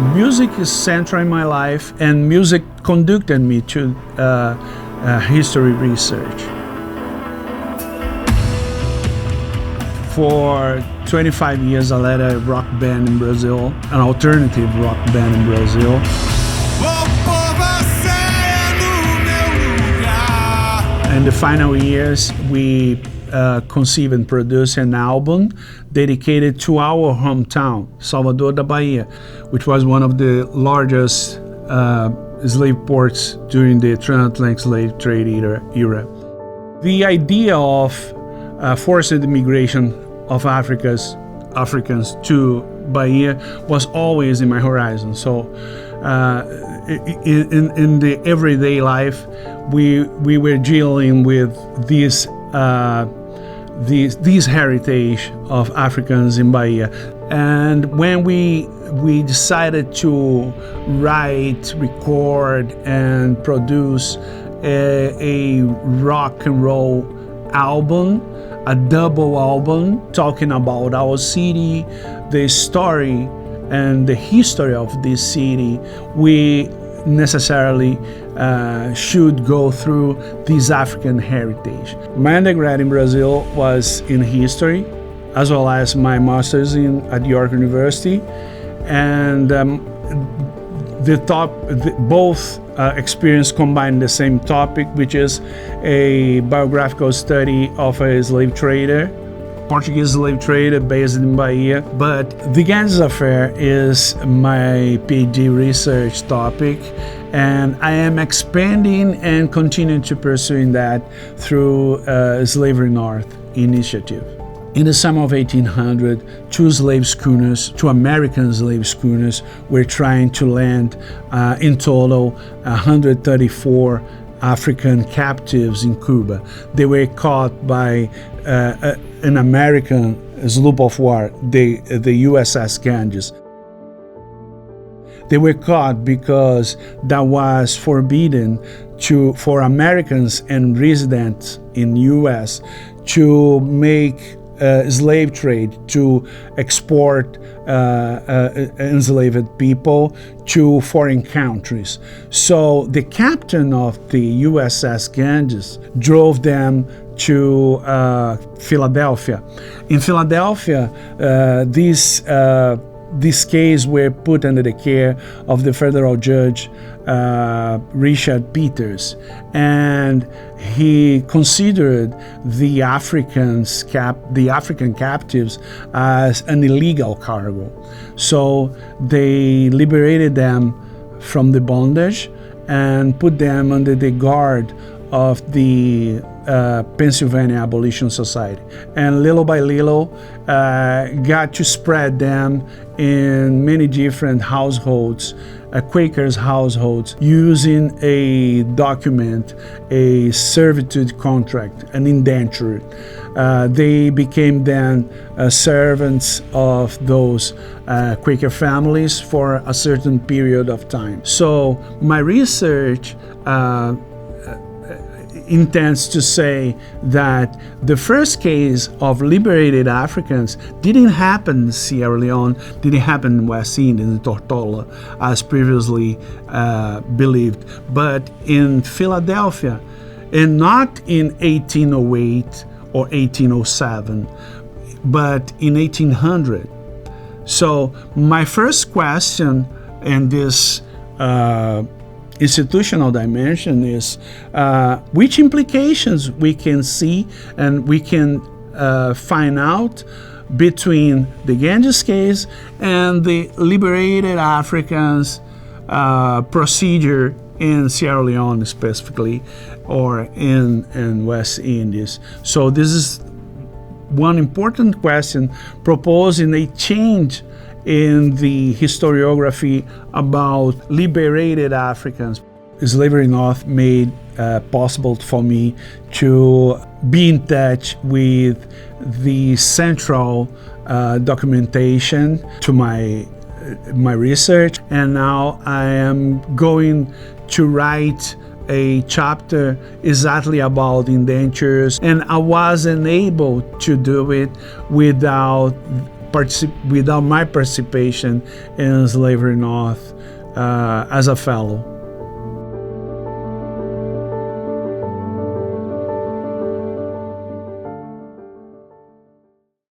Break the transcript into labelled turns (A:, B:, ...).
A: Music is central in my life, and music conducted me to history research. For 25 years, I led a rock band in Brazil, an alternative rock band in Brazil. In the final years, we conceived and produced an album dedicated to our hometown, Salvador da Bahia, which was one of the largest slave ports during the Transatlantic slave trade era. The idea of forced immigration of Africans to Bahia was always in my horizon. So in the everyday life, we were dealing with this heritage of Africans in Bahia. And when we decided to write, record, and produce a rock and roll album, a double album talking about our city, the story and the history of this city, we necessarily should go through this African heritage. My undergrad in Brazil was in history, as well as my master's at York University, and both experience combined the same topic, which is a biographical study of a slave trader, Portuguese slave trader based in Bahia. But the Ganges Affair is my PhD research topic, and I am expanding and continuing to pursue that through Slavery North initiative. In the summer of 1800, two American slave schooners were trying to land in total 134 African captives in Cuba. They were caught by an American sloop of war, the USS Ganges. They were caught because that was forbidden for Americans and residents in U.S. to make slave trade, to export enslaved people to foreign countries. So the captain of the USS Ganges drove them to Philadelphia. In Philadelphia, this case were put under the care of the federal judge Richard Peters, and he considered the African captives as an illegal cargo. So they liberated them from the bondage and put them under the guard of the Pennsylvania Abolition Society, and little by little got to spread them in many different households, Quakers' households, using a document, a servitude contract, an indenture. They became then servants of those Quaker families for a certain period of time. So my research intends to say that the first case of liberated Africans didn't happen in Sierra Leone, didn't happen in West Indies, in Tortola, as previously believed, but in Philadelphia, and not in 1808 or 1807, but in 1800. So my first question in this institutional dimension is which implications we can see and we can find out between the Ganges case and the liberated Africans procedure in Sierra Leone specifically, or in West Indies. So this is one important question proposing a change in the historiography about liberated Africans. Slavery North made possible for me to be in touch with the central documentation to my research, and now I am going to write a chapter exactly about indentures, and I wasn't able to do it without without my participation in Slavery North as a fellow.